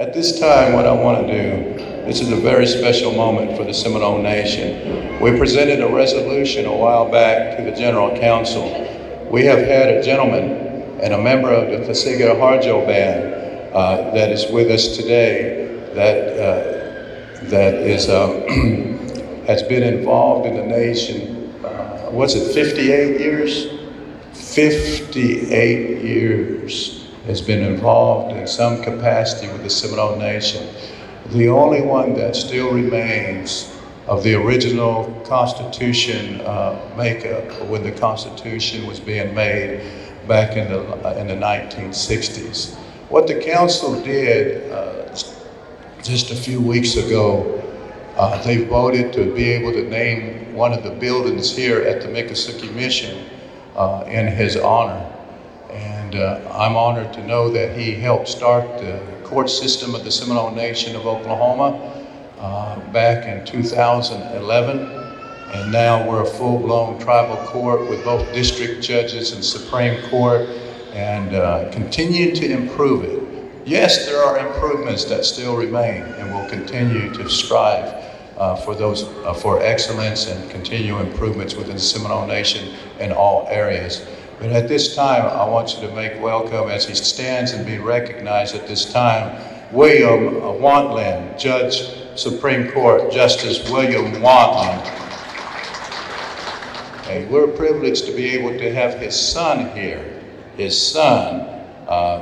At this time, what I want to do, this is a very special moment for the Seminole Nation. We presented a resolution a while back to the General Council. We have had a gentleman and a member of the Fasiga Harjo Band that is with us today that is has been involved in the nation, what's it, 58 years? 58 years has been involved in some capacity with the Seminole Nation. The only one that still remains of the original Constitution makeup when the Constitution was being made back in the 1960s. What the council did just a few weeks ago, they voted to be able to name one of the buildings here at the Miccosukee Mission in his honor. And I'm honored to know that he helped start the court system of the Seminole Nation of Oklahoma back in 2011. And now we're a full-blown tribal court with both district judges and Supreme Court, and continue to improve it. Yes, there are improvements that still remain, and we'll continue to strive for excellence and continue improvements within the Seminole Nation in all areas. But at this time, I want you to make welcome, as he stands and be recognized at this time, William Wantlin, Judge, Supreme Court Justice William Wantlin. Hey, we're privileged to be able to have his son here. His son,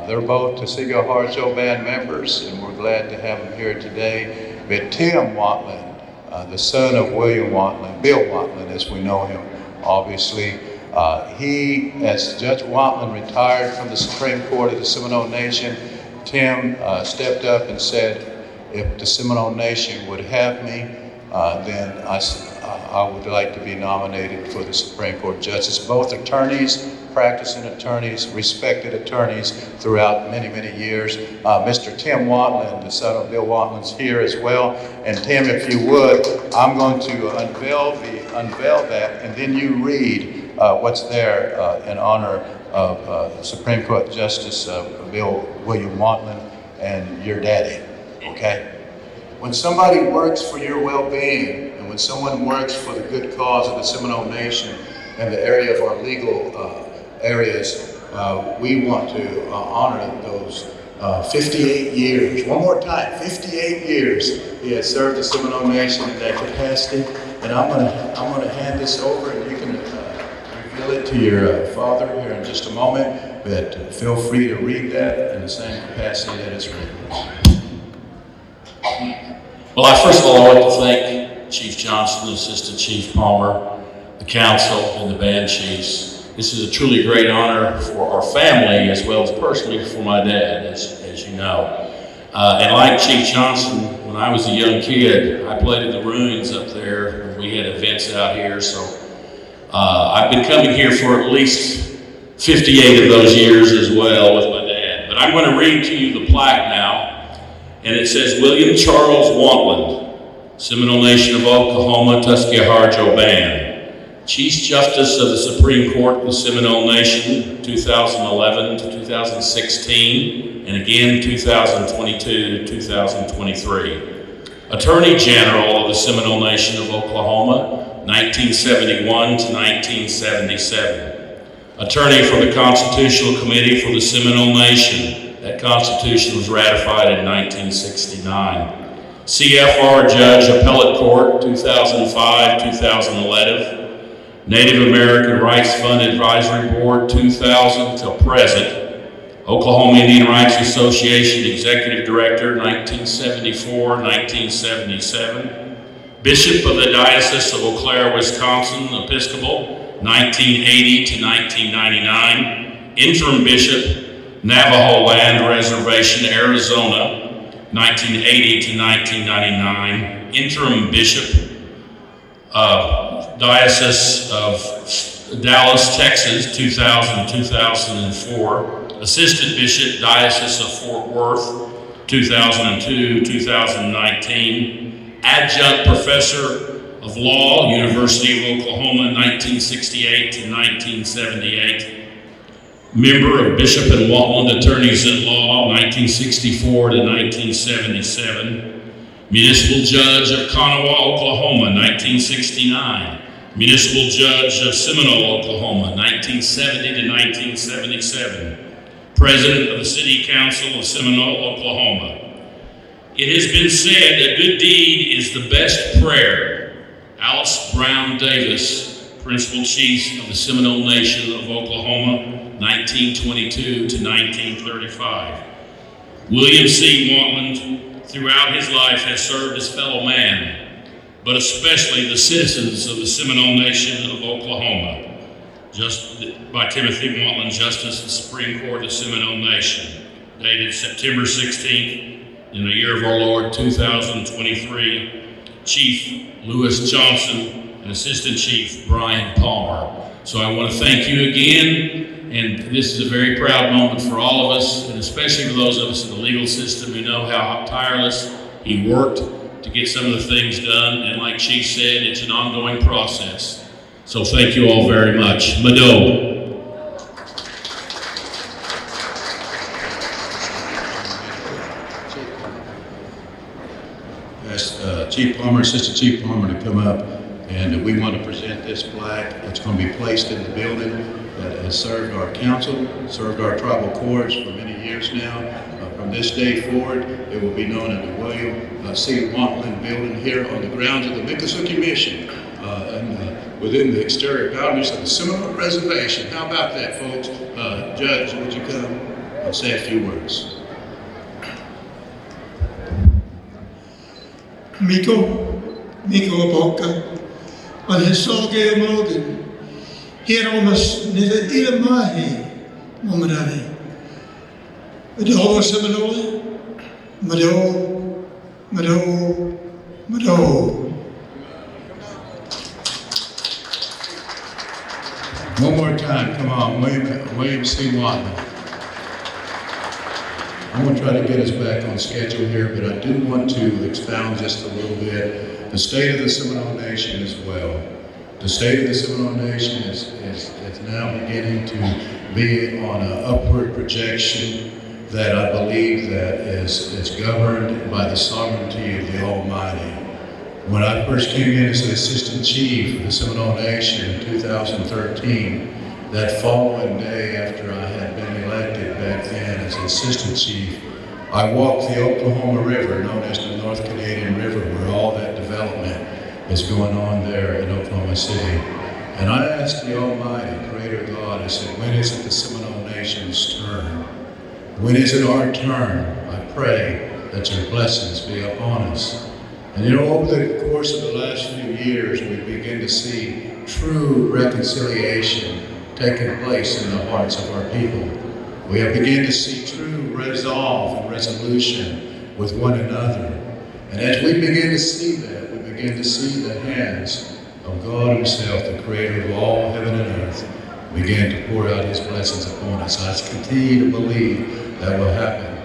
they're both Fasiga Harjo Band members, and we're glad to have him here today. But Tim Wantlin, the son of William Wantlin, Bill Wantlin as we know him, obviously. He, as Judge Wantlin retired from the Supreme Court of the Seminole Nation, Tim stepped up and said, if the Seminole Nation would have me, then I would like to be nominated for the Supreme Court justice. Both attorneys, practicing attorneys, respected attorneys throughout many, many years. Mr. Tim Wantlin, the son of Bill Wantlin's here as well. And Tim, if you would, I'm going to unveil that, and then you read what's there in honor of Supreme Court Justice William Wantlin and your daddy, okay? When somebody works for your well-being, and when someone works for the good cause of the Seminole Nation and the area of our legal areas, we want to honor those 58 years. One more time, 58 years he has served the Seminole Nation in that capacity. And I'm gonna hand this over, and you can reveal it to your father here in just a moment, but feel free to read that in the same capacity that it's written. Well, first of all, I'd like to thank Chief Johnson, Assistant Chief Palmer, the council, and the band chiefs. This is a truly great honor for our family as well as personally for my dad, as you know. And like Chief Johnson, when I was a young kid, I played in the ruins up there when we had events out here. So I've been coming here for at least 58 of those years as well with my dad. But I'm going to read to you the plaque now. And it says, William Charles Wantlin, Seminole Nation of Oklahoma, Tuskegee Harjo Band. Chief Justice of the Supreme Court of the Seminole Nation, 2011 to 2016, and again 2022 to 2023. Attorney General of the Seminole Nation of Oklahoma, 1971 to 1977. Attorney for the Constitutional Committee for the Seminole Nation. That Constitution was ratified in 1969. CFR Judge, Appellate Court, 2005-2011. Native American Rights Fund Advisory Board, 2000 till present. Oklahoma Indian Rights Association Executive Director, 1974-1977. Bishop of the Diocese of Eau Claire, Wisconsin, Episcopal, 1980 to 1999. Interim Bishop, Navajo Land Reservation, Arizona, 1980 to 1999. Interim Bishop, Diocese of Dallas, Texas, 2000-2004. Assistant Bishop, Diocese of Fort Worth, 2002-2019. Adjunct Professor of Law, University of Oklahoma, 1968 to 1978. member of Bishop and Waltland Attorneys at Law, 1964 to 1977, municipal judge of Kanawha, Oklahoma, 1969, municipal judge of Seminole, Oklahoma, 1970 to 1977, president of the City Council of Seminole, Oklahoma. It has been said a good deed is the best prayer. Alice Brown Davis, principal chief of the Seminole Nation of Oklahoma, 1922 to 1935. William C. Watland, throughout his life, has served as fellow man, but especially the citizens of the Seminole Nation of Oklahoma. Just by Timothy Watland, Justice of the Supreme Court of the Seminole Nation, dated September 16th, in the year of our Lord 2023, Chief Lewis Johnson and Assistant Chief Brian Palmer. So I want to thank you again, and this is a very proud moment for all of us, and especially for those of us in the legal system who know how tireless he worked to get some of the things done, and like Chief said, it's an ongoing process. So thank you all very much. Mado. Chief Palmer, Assistant Chief Palmer to come up, and we want to present this plaque. It's going to be placed in the building that has served our council, served our tribal courts for many years now. From this day forward, it will be known as the William C. Watland Building here on the grounds of the Miccosukee Mission and within the exterior boundaries of the Seminole Reservation. How about that, folks? Judge, would you come and say a few words? Miko Aboka, on his Soge Morgan, here almost near Ilamahi, Momadani. Mado Seminole, Mado. One more time, come on, William C. Watland. I'm going to try to get us back on schedule here, but I do want to expound just a little bit. The state of the Seminole Nation as well. The state of the Seminole Nation is now beginning to be on an upward projection that I believe that is governed by the sovereignty of the Almighty. When I first came in as the Assistant Chief of the Seminole Nation in 2013, that following day after I had been elected back then as Assistant Chief, I walked the Oklahoma River, known as the North Canadian River, where all that development is going on there in Oklahoma City. And I asked the Almighty, Creator God, I said, when is it the Seminole Nation's turn? When is it our turn? I pray that your blessings be upon us. And you know, over the course of the last few years, we begin to see true reconciliation taking place in the hearts of our people. We have begun to see true resolve and resolution with one another. And as we begin to see that, we begin to see the hands of God Himself, the Creator of all heaven and earth, begin to pour out His blessings upon us. I continue to believe that will happen.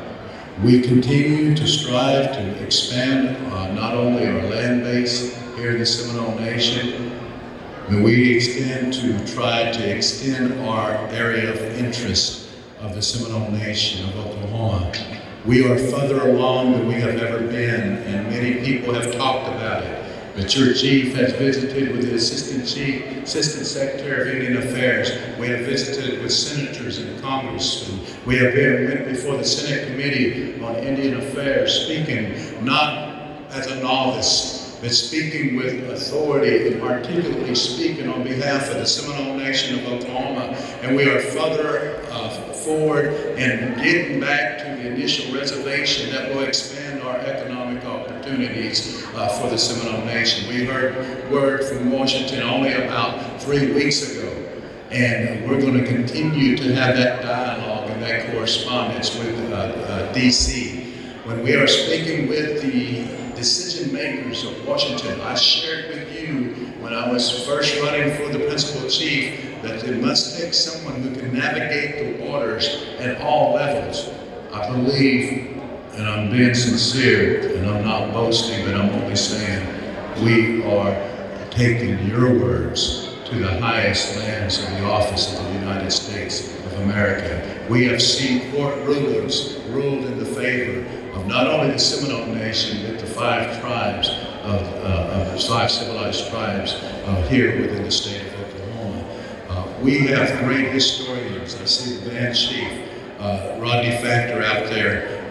We continue to strive to expand not only our land base here in the Seminole Nation, but we extend to try to extend our area of interest of the Seminole Nation of Oklahoma. We are further along than we have ever been, and many people have talked about it. But your chief has visited with the Assistant Secretary of Indian Affairs. We have visited with senators in Congress. And we have went before the Senate Committee on Indian Affairs, speaking not as a novice, but speaking with authority and articulately speaking on behalf of the Seminole Nation of Oklahoma. And we are further forward and getting back to the initial reservation that will expand our economic opportunities for the Seminole Nation. We heard word from Washington only about 3 weeks ago, and we're going to continue to have that dialogue and that correspondence with D.C. When we are speaking with the decision makers of Washington, I shared with you when I was first running for the principal chief that it must take someone who can navigate the waters at all levels. I believe, and I'm being sincere, and I'm not boasting, but I'm only saying, we are taking your words to the highest lands of the office of the United States of America. We have seen court rulings ruled in the favor of not only the Seminole Nation, but the five tribes of the five civilized tribes here within the state of Oklahoma. We have great historians. I see the band chief, Rodney Factor, out there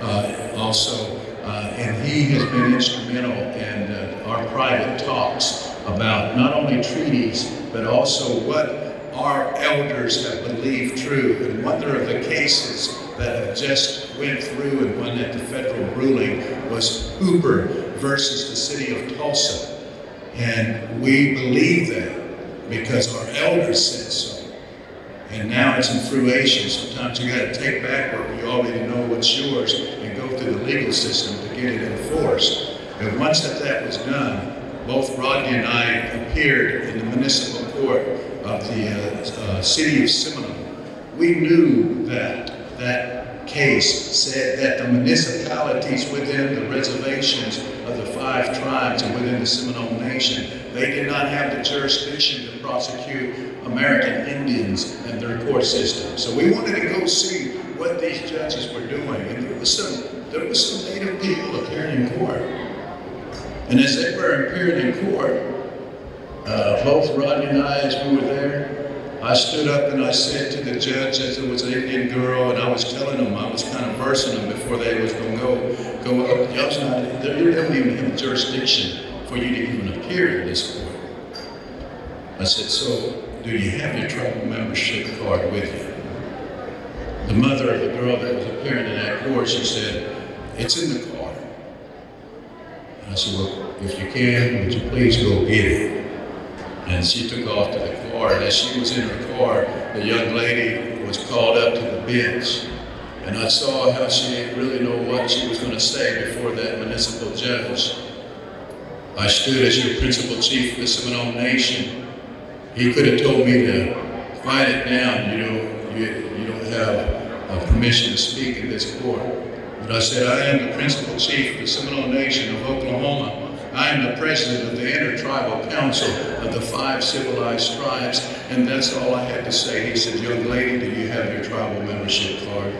also, and he has been instrumental in our private talks about not only treaties, but also what our elders have believed true. And one of the cases that have just went through and one at the federal ruling was Hooper versus the city of Tulsa. And we believe that because our elders said so. And now it's in fruition. Sometimes you got to take back what you already know what's yours and go through the legal system to get it enforced. And once that was done, both Rodney and I appeared in the municipal court of the city of Seminole. We knew that that case said that the municipalities within the reservations of the five tribes and within the Seminole Nation, they did not have the jurisdiction to prosecute American Indians and their court system. So we wanted to go see what these judges were doing. And there was some Native people appearing in court. And as they were appearing in court, both Rodney and I, as we were there, I stood up and I said to the judge, as it was an Indian girl, and I was telling them, I was kind of versing them before they was going to go up. Y'all's not, you don't even have jurisdiction for you to even appear in this court. I said, so do you have your tribal membership card with you? The mother of the girl that was appearing in that court, she said, it's in the car. And I said, well, if you can, would you please go get it? And she took off to the car, and as she was in her car, the young lady was called up to the bench. And I saw how she didn't really know what she was going to say before that municipal judge. I stood as your principal chief of the Seminole Nation. He could have told me to quiet it down, you don't have permission to speak in this court. But I said, I am the principal chief of the Seminole Nation of Oklahoma. I am the president of the Intertribal Council of the five civilized tribes, and that's all I had to say. He said, young lady, do you have your tribal membership card?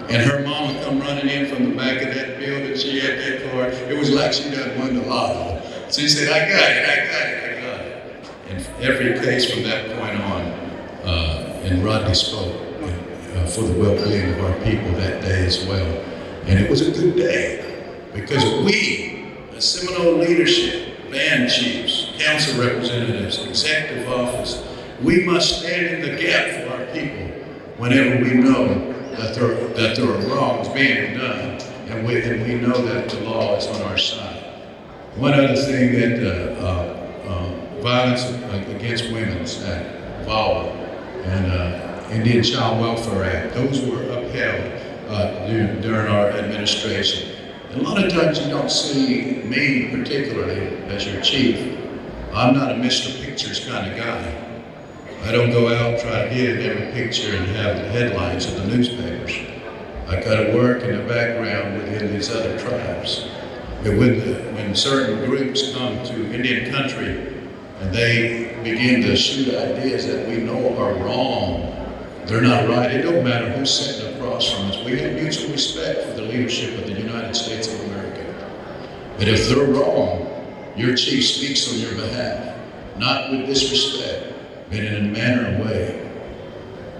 And her mama come running in from the back of that building. She had that card. It was like she done won the lotto. She said, I got it. And every case from that point on, and Rodney spoke for the well-being of our people that day as well. And it was a good day because we, the Seminole leadership, band chiefs, council representatives, executive office, we must stand in the gap for our people whenever we know that there are wrongs being done, and we know that the law is on our side. One other thing that Violence Against Women's Act, VAWA, and Indian Child Welfare Act, those were upheld during our administration. And a lot of times you don't see me particularly as your chief. I'm not a Mr. Pictures kind of guy. I don't go out and try to get in every picture and have the headlines of the newspapers. I got to work in the background within these other tribes. But when certain groups come to Indian country and they begin to shoot ideas that we know are wrong, they're not right. It don't matter who's sitting across from us. We have mutual respect for the leadership of the United States of America. But if they're wrong, your chief speaks on your behalf, not with disrespect, but in a manner and way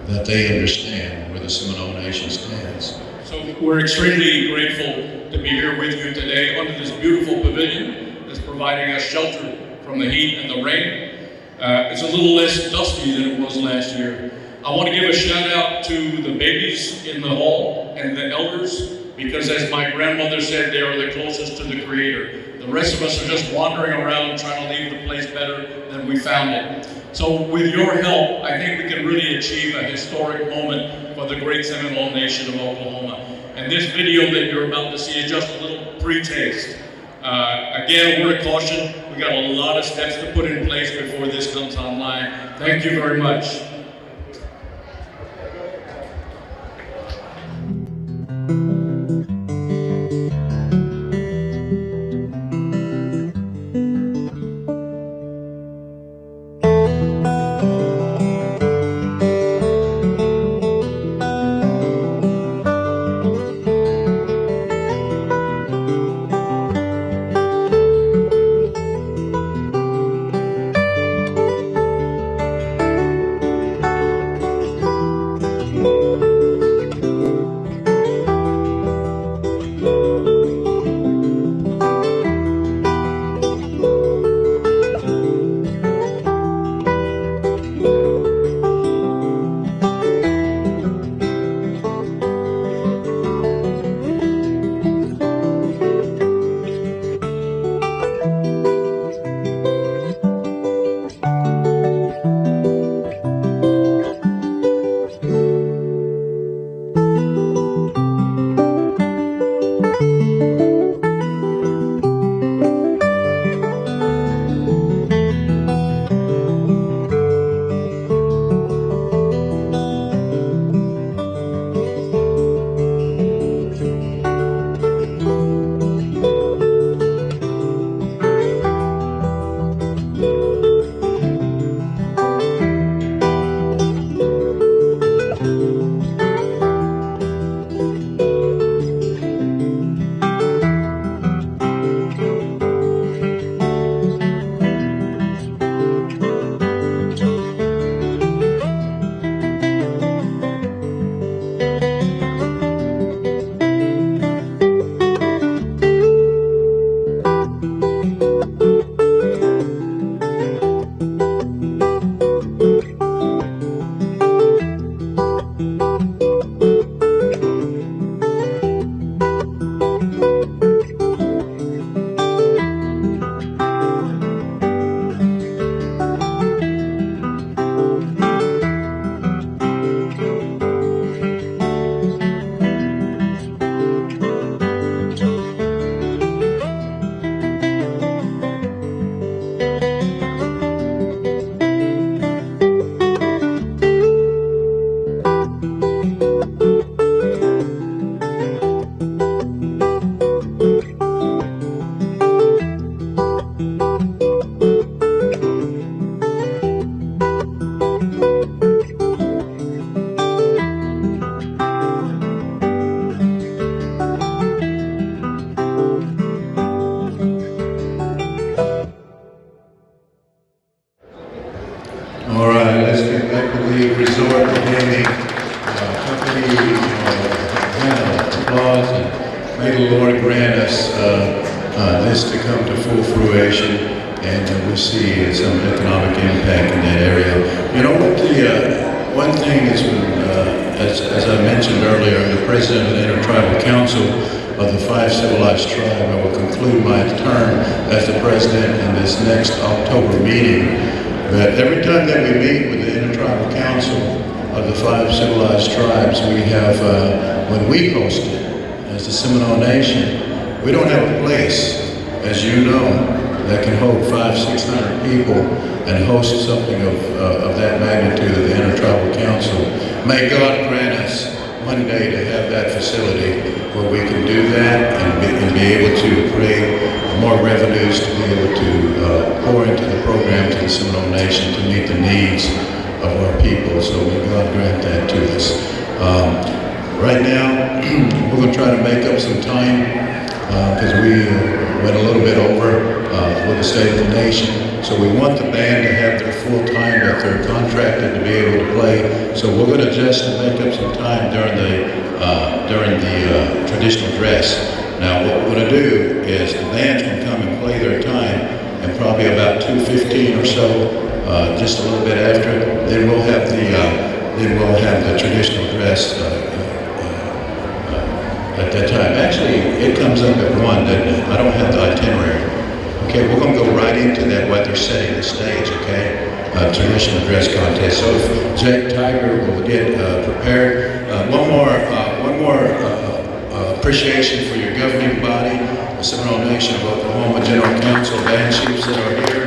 that they understand where the Seminole Nation stands. So we're extremely grateful to be here with you today under this beautiful pavilion that's providing us shelter from the heat and the rain. It's a little less dusty than it was last year. I want to give a shout out to the babies in the hall and the elders, because as my grandmother said, they are the closest to the Creator. The rest of us are just wandering around trying to leave the place better than we found it. So with your help, I think we can really achieve a historic moment for the great Seminole Nation of Oklahoma. And this video that you're about to see is just a little pre-taste. Again, a word of caution, we got a lot of steps to put in place before this comes online. Thank you very much. expects this to come to full fruition, and we see some economic impact in that area. You know what, one thing is, as I mentioned earlier, I'm the president of the Intertribal Council of the 5 Civilized Tribes. I will conclude my term as the president in this next October meeting. But every time that we meet with the Intertribal Council of the 5 Civilized Tribes, we have, when we host it as the Seminole Nation, we don't have a place, as you know, that can hold 500-600 people and host something of that magnitude of the Intertribal Council. May God grant us one day to have that facility where we can do that and be able to create more revenues to be able to pour into the program to the Seminole Nation to meet the needs of our people. So may God grant that to us. Right now, we're going to try to make up some time because we went a little bit over with the State of the Nation. So we want the band to have their full time that they're contracted to be able to play. So we're going to just make up some time during the traditional dress. Now what we're going to do is the band's going to come and play their time, and probably about 2:15 or so, just a little bit after, then we'll have the traditional dress at that time. Actually, it comes up at 1, doesn't it? I don't have the itinerary. Okay, we're going to go right into that while they're setting the stage, okay? Traditional dress contest. So if Jake Tiger will get prepared. One more appreciation for your governing body, the Seminole Nation of Oklahoma General Council, band chiefs that are here.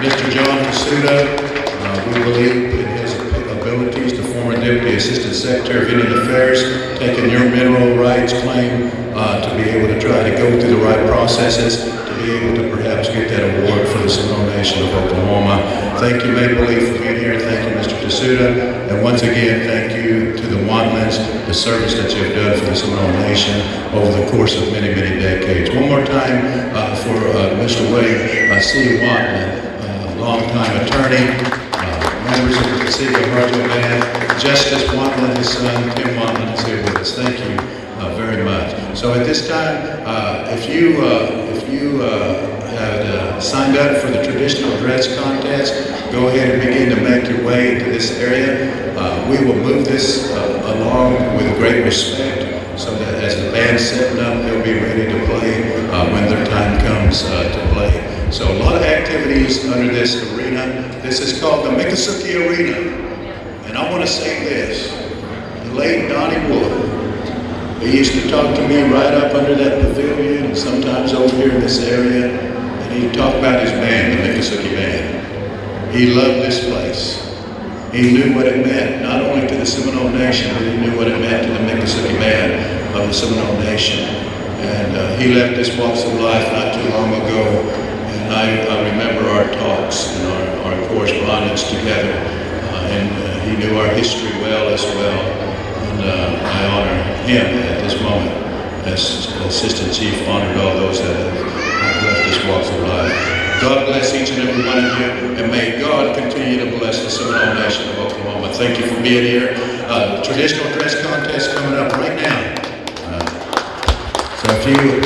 Mr. John Hasuda, we believe in his abilities, the former Deputy Assistant Secretary of Indian Affairs, taking your mineral rights claim to be able to try to go through the right processes, to be able to perhaps get that award for the Seminole Nation of Oklahoma. Thank you, Maple Leaf, for being here. Thank you, Mr. Hasuda. And once again, thank you to the Wantlins, the service that you've done for the Seminole Nation over the course of many, many decades. One more time for Mr. Wade C. Wantlin, longtime attorney, members of the City of Hartsville Band, Justice Wantlin, his son, Tim Wantlin, is here with us. Thank you very much. So at this time, if you had signed up for the traditional dress contest, go ahead and begin to make your way into this area. We will move this along with great respect so that as the band's setting up, they'll be ready to play when their time comes to play. So a lot of activities under this arena. This is called the Miccosukee Arena. And I want to say this, the late Donnie Wood, he used to talk to me right up under that pavilion and sometimes over here in this area, and he'd talk about his band, the Miccosukee Band. He loved this place. He knew what it meant, not only to the Seminole Nation, but he knew what it meant to the Miccosukee Band of the Seminole Nation. And he left this walks of life not too long ago. And I remember our talks and our correspondence together, and he knew our history well as well. And I honor him at this moment as Assistant Chief, honored all those that have left this walks of life. God bless each and every one of you, and may God continue to bless the Seminole Nation of Oklahoma. Thank you for being here. Traditional dress contest coming up right now. So if you